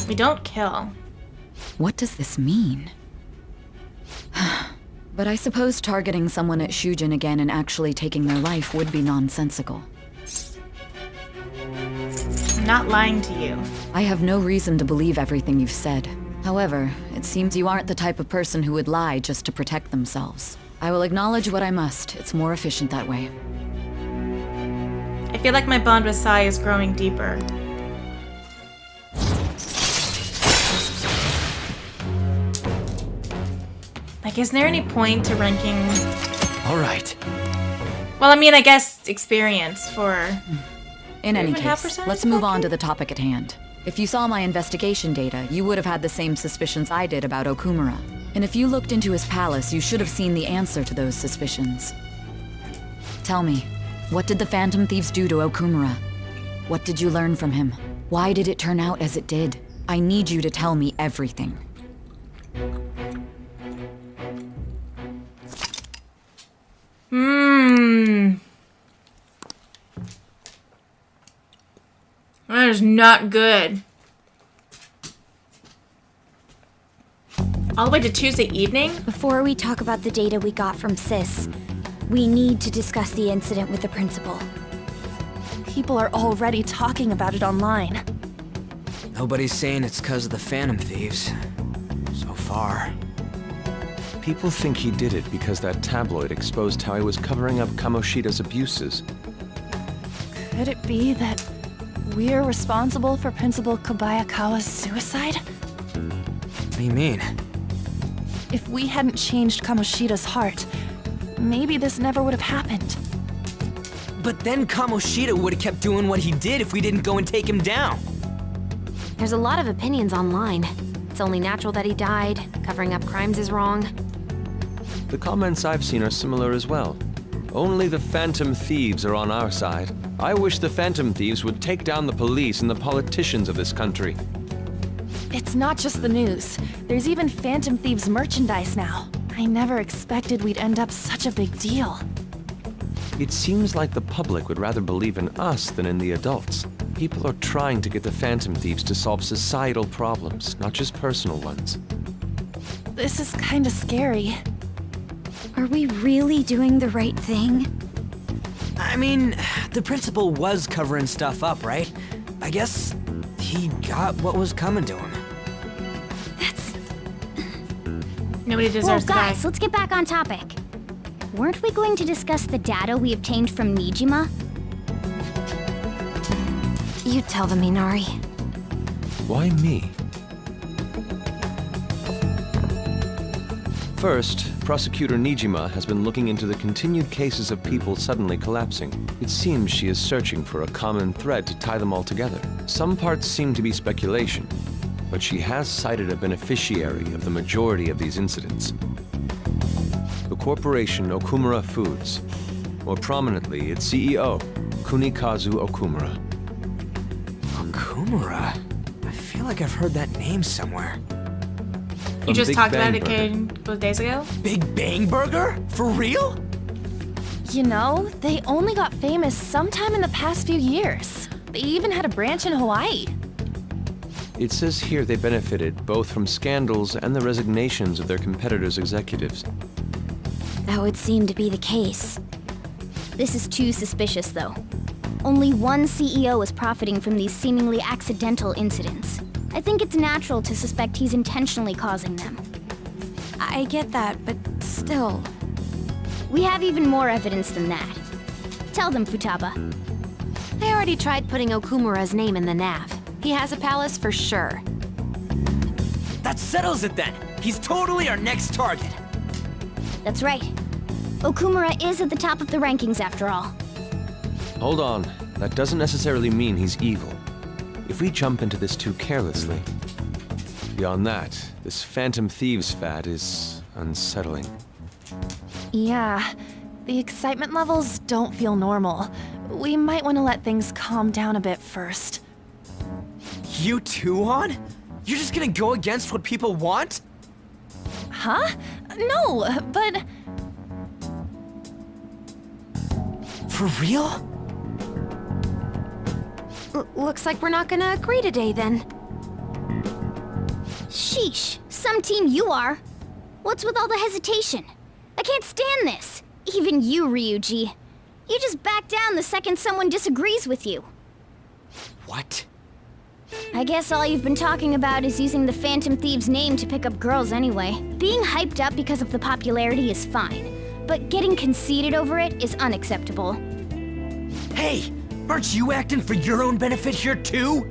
We don't kill. What does this mean? But I suppose targeting someone at Shujin again and actually taking their life would be nonsensical. I'm not lying to you. I have no reason to believe everything you've said. However, it seems you aren't the type of person who would lie just to protect themselves. I will acknowledge what I must. It's more efficient that way. I feel like my bond with Sai is growing deeper. Like, is there any point to ranking? All right. Well, I mean, I guess experience for... In any 3.5% case, let's move on to the topic at hand. If you saw my investigation data, you would have had the same suspicions I did about Okumura. And if you looked into his palace, you should have seen the answer to those suspicions. Tell me, what did the Phantom Thieves do to Okumura? What did you learn from him? Why did it turn out as it did? I need you to tell me everything. That is not good. All the way to Tuesday evening? Before we talk about the data we got from Sis, we need to discuss the incident with the principal. People are already talking about it online. Nobody's saying it's because of the Phantom Thieves. So far. People think he did it because that tabloid exposed how he was covering up Kamoshida's abuses. Could it be that we're responsible for Principal Kobayakawa's suicide? What do you mean? If we hadn't changed Kamoshida's heart, maybe this never would have happened. But then Kamoshida would have kept doing what he did if we didn't go and take him down. There's a lot of opinions online. It's only natural that he died. Covering up crimes is wrong. The comments I've seen are similar as well. Only the Phantom Thieves are on our side. I wish the Phantom Thieves would take down the police and the politicians of this country. It's not just the news. There's even Phantom Thieves merchandise now. I never expected we'd end up such a big deal. It seems like the public would rather believe in us than in the adults. People are trying to get the Phantom Thieves to solve societal problems, not just personal ones. This is kinda scary. Are we really doing the right thing? I mean, the principal was covering stuff up, right? I guess he got what was coming to him. Nobody deserves to die. Guys, let's get back on topic. Weren't we going to discuss the data we obtained from Nijima? You tell them, Minari. Why me? First, Prosecutor Nijima has been looking into the continued cases of people suddenly collapsing. It seems she is searching for a common thread to tie them all together. Some parts seem to be speculation, but she has cited a beneficiary of the majority of these incidents. The corporation Okumura Foods, more prominently its CEO, Kunikazu Okumura. Okumura? I feel like I've heard that name somewhere. You just Big talked Bang about it Burger. a couple of days ago? Big Bang Burger? For real? You know, they only got famous sometime in the past few years. They even had a branch in Hawaii. It says here they benefited both from scandals and the resignations of their competitors' executives. That would seem to be the case. This is too suspicious, though. Only one CEO is profiting from these seemingly accidental incidents. I think it's natural to suspect he's intentionally causing them. I get that, but still. We have even more evidence than that. Tell them, Futaba. I already tried putting Okumura's name in the nav. He has a palace for sure. That settles it then. He's totally our next target. That's right. Okumura is at the top of the rankings after all. Hold on. That doesn't necessarily mean he's evil. If we jump into this too carelessly. Beyond that, this Phantom Thieves fad is unsettling. Yeah, the excitement levels don't feel normal. We might want to let things calm down a bit first. You too, Han? You're just gonna go against what people want? Huh? No, but... For real? Looks like we're not gonna agree today, then. Sheesh, some team you are. What's with all the hesitation? I can't stand this. Even you, Ryuji. You just back down the second someone disagrees with you. What? I guess all you've been talking about is using the Phantom Thieves' name to pick up girls anyway. Being hyped up because of the popularity is fine, but getting conceited over it is unacceptable. Hey! Aren't you acting for your own benefit here too?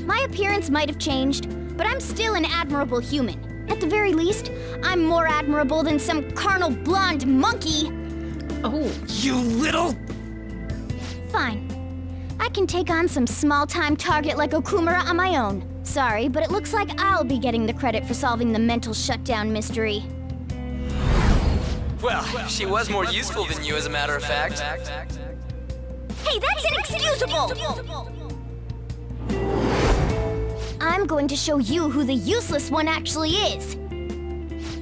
My appearance might have changed, but I'm still an admirable human. At the very least, I'm more admirable than some carnal blonde monkey. Oh. You little... Fine. I can take on some small-time target like Okumura on my own. Sorry, but it looks like I'll be getting the credit for solving the mental shutdown mystery. Well, she was more useful than you, as a matter of fact. Hey, that's inexcusable! I'm going to show you who the useless one actually is.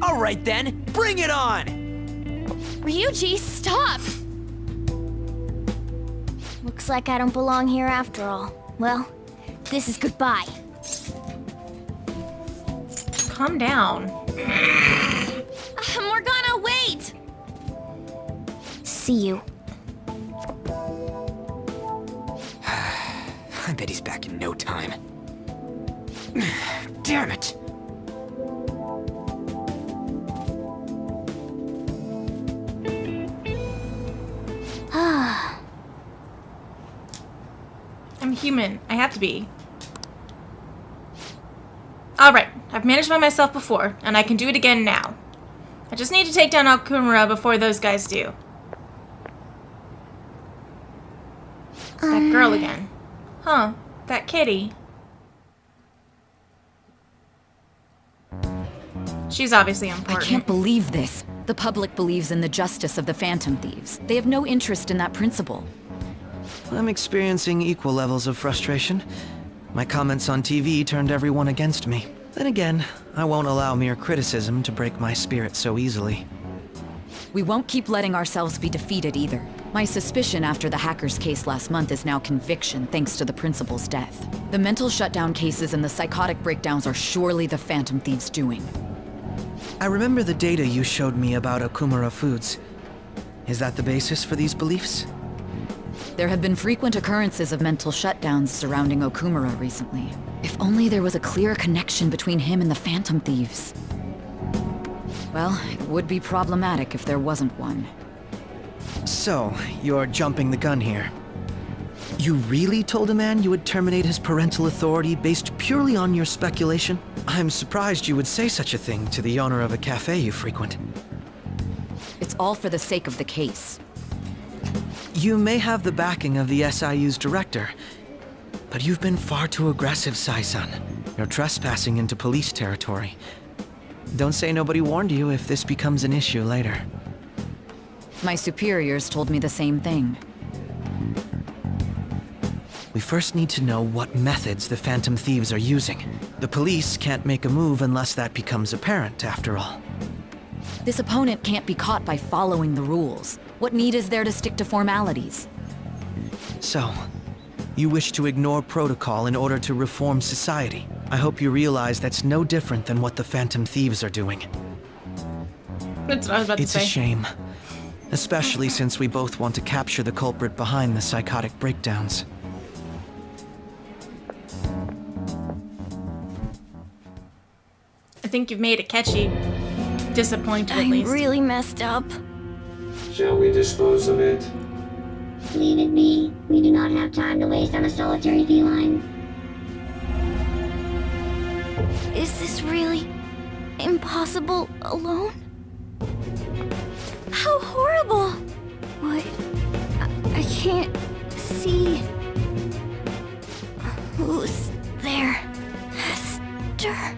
All right then, bring it on! Ryuji, stop! Looks like I don't belong here after all. Well, this is goodbye. Calm down. Morgana, wait! See you. I bet he's back in no time. Damn it! I'm human. I have to be. Alright, I've managed by myself before, and I can do it again now. I just need to take down Okumura before those guys do. That girl again. Huh, that kitty. She's obviously important. I can't believe this. The public believes in the justice of the Phantom Thieves. They have no interest in that principle. I'm experiencing equal levels of frustration. My comments on TV turned everyone against me. Then again, I won't allow mere criticism to break my spirit so easily. We won't keep letting ourselves be defeated either. My suspicion after the hacker's case last month is now conviction thanks to the principal's death. The mental shutdown cases and the psychotic breakdowns are surely the Phantom Thieves' doing. I remember the data you showed me about Okumura Foods. Is that the basis for these beliefs? There have been frequent occurrences of mental shutdowns surrounding Okumura recently. If only there was a clear connection between him and the Phantom Thieves. Well, it would be problematic if there wasn't one. So, you're jumping the gun here. You really told a man you would terminate his parental authority based purely on your speculation? I'm surprised you would say such a thing to the owner of a cafe you frequent. It's all for the sake of the case. You may have the backing of the SIU's director, but you've been far too aggressive, Sai-san. You're trespassing into police territory. Don't say nobody warned you if this becomes an issue later. My superiors told me the same thing. We first need to know what methods the Phantom Thieves are using. The police can't make a move unless that becomes apparent, after all. This opponent can't be caught by following the rules. What need is there to stick to formalities? So, You wish to ignore protocol in order to reform society. I hope you realize that's no different than what the Phantom Thieves are doing. That's what I was about It's to say. a shame. Especially since we both want to capture the culprit behind the psychotic breakdowns. I think you've made it catchy. Disappointed at I'm least. really messed up. Shall we dispose of it? Leave it be. We do not have time to waste on a solitary feline. Is this really impossible alone? How horrible! What? I can't see. Who's there? Hester.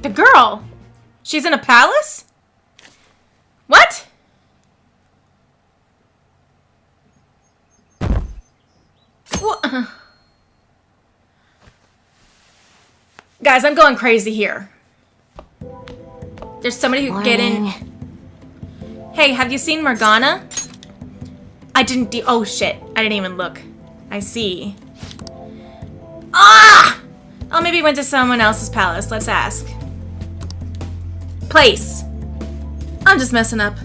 The girl! She's in a palace? What? What? Guys, I'm going crazy here. There's somebody who could get in. Hey, have you seen Morgana? I didn't oh shit. I didn't even look. I see. Ah! Oh, maybe he went to someone else's palace. Let's ask. Place. I'm just messing up.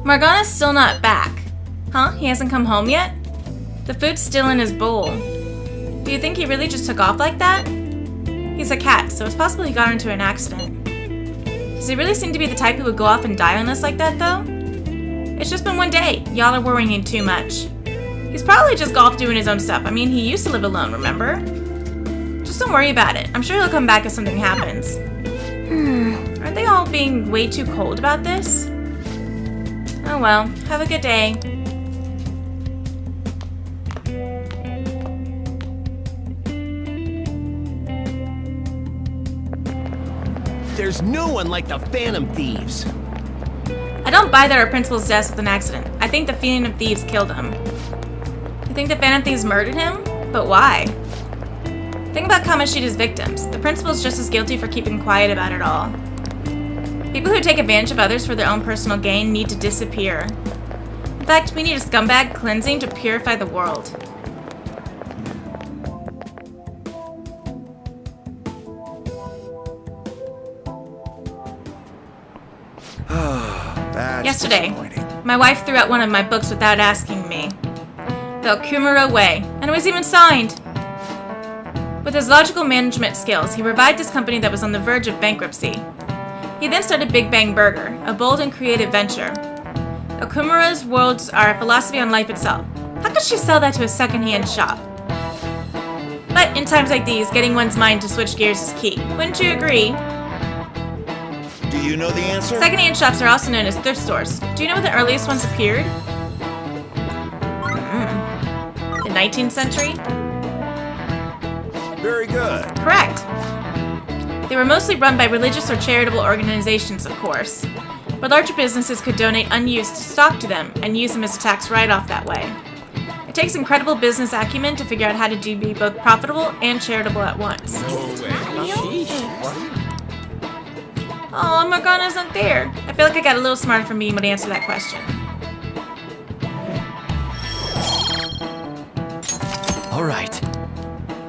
Morgana's still not back. Huh? He hasn't come home yet? The food's still in his bowl. Do you think he really just took off like that? He's a cat, so it's possible he got into an accident. Does he really seem to be the type who would go off and die on us like that, though? It's just been one day. Y'all are worrying too much. He's probably just off doing his own stuff. I mean, he used to live alone, remember? Just don't worry about it. I'm sure he'll come back if something happens. Aren't they all being way too cold about this? Oh well, have a good day. There's no one like the Phantom Thieves. I don't buy that our principal's death was an accident. I think the Phantom Thieves killed him. You think the Phantom Thieves murdered him? But why? Think about Kamoshida's victims. The principal's just as guilty for keeping quiet about it all. People who take advantage of others for their own personal gain need to disappear. In fact, we need a scumbag cleansing to purify the world. Yesterday, my wife threw out one of my books without asking me. The Okumura Way, and it was even signed. With his logical management skills, he revived his company that was on the verge of bankruptcy. He then started Big Bang Burger, a bold and creative venture. Okumura's worlds are a philosophy on life itself. How could she sell that to a second-hand shop? But in times like these, getting one's mind to switch gears is key. Wouldn't you agree? Do you know the answer? Second-hand shops are also known as thrift stores. Do you know when the earliest ones appeared? The 19th century? Very good. Correct. They were mostly run by religious or charitable organizations, of course. But larger businesses could donate unused stock to them and use them as a tax write-off that way. It takes incredible business acumen to figure out how to be both profitable and charitable at once. Oh, Morgana's not there. I feel like I got a little smarter from being able to answer that question. All right.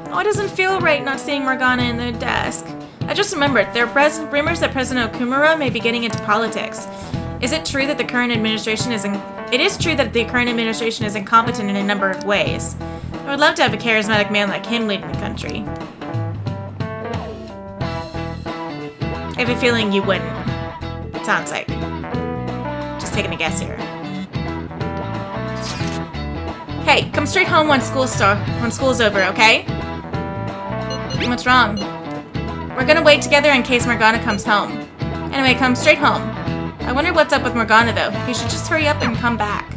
Oh, it doesn't feel right not seeing Morgana in the desk. I just remembered, there are rumors that President Okumura may be getting into politics. Is it true that the current administration is It is true that the current administration is incompetent in a number of ways. I would love to have a charismatic man like him leading the country. I have a feeling you wouldn't. It sounds like. Just taking a guess here. Hey, come straight home when school's over, okay? What's wrong? We're gonna wait together in case Morgana comes home. Anyway, come straight home. I wonder what's up with Morgana, though. You should just hurry up and come back.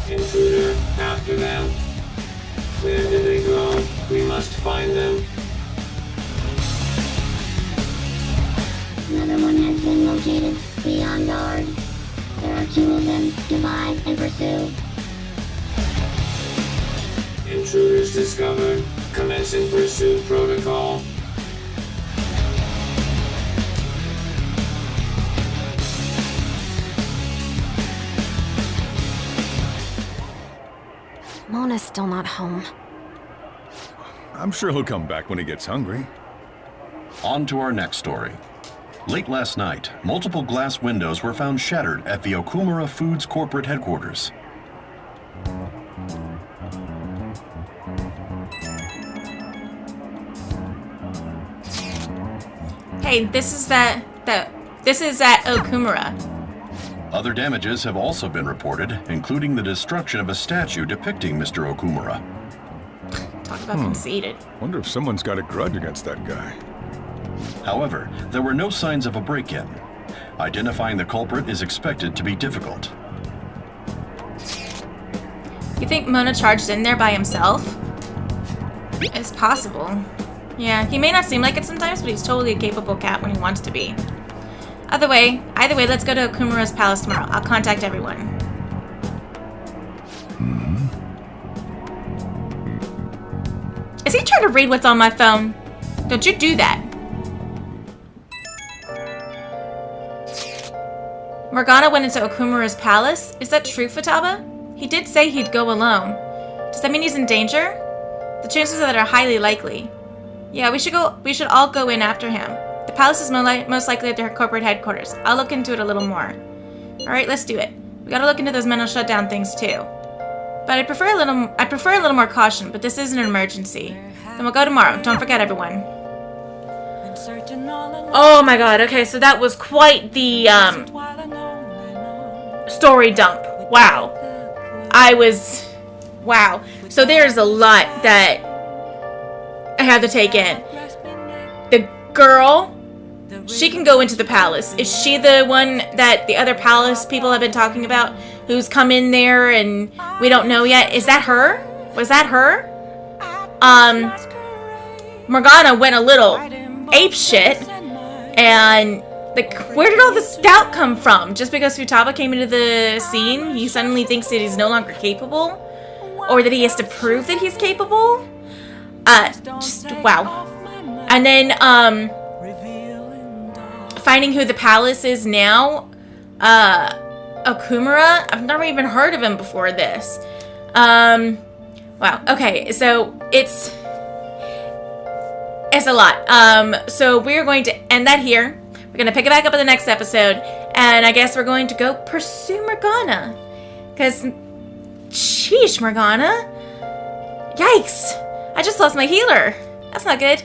Intruder, after them. Where did they go? We must find them. Another one has been located. Be on guard. There are 2 of them. Divide and pursue. Intruders discovered. Commencing pursuit protocol. Morgana's still not home. I'm sure he'll come back when he gets hungry. On to our next story. Late last night, multiple glass windows were found shattered at the Okumura Foods corporate headquarters. Hey, this is at Okumura. Other damages have also been reported, including the destruction of a statue depicting Mr. Okumura. Talk about conceited. Wonder if someone's got a grudge against that guy. However, there were no signs of a break-in. Identifying the culprit is expected to be difficult. You think Mona charged in there by himself? It's possible. Yeah, he may not seem like it sometimes, but he's totally a capable cat when he wants to be. Either way, let's go to Okumura's palace tomorrow. I'll contact everyone. Is he trying to read what's on my phone? Don't you do that. Morgana went into Okumura's palace. Is that true, Futaba? He did say he'd go alone. Does that mean he's in danger? The chances of that are highly likely. Yeah, we should all go in after him. The palace is most likely at their corporate headquarters. I'll look into it a little more. Alright, let's do it. We gotta look into those mental shutdown things too. But I prefer a little more caution, but this is an emergency. Then we'll go tomorrow. Don't forget, everyone. Oh my god, okay, so that was quite the story dump. Wow. Wow. So there's a lot that I have to take in. The girl, she can go into the palace. Is she the one that the other palace people have been talking about? Who's come in there and we don't know yet? Is that her? Was that her? Morgana went a little ape shit. And like, where did all the stout come from? Just because Futaba came into the scene, he suddenly thinks that he's no longer capable? Or that he has to prove that he's capable? Just, wow. And then, finding who the palace is now, Okumura? I've never even heard of him before this. Wow, okay, so it's a lot. So we're going to end that here. We're going to pick it back up in the next episode, and I guess we're going to go pursue Morgana. Because, sheesh, Morgana. Yikes. I just lost my healer. That's not good.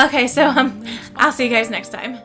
Okay, so I'll see you guys next time.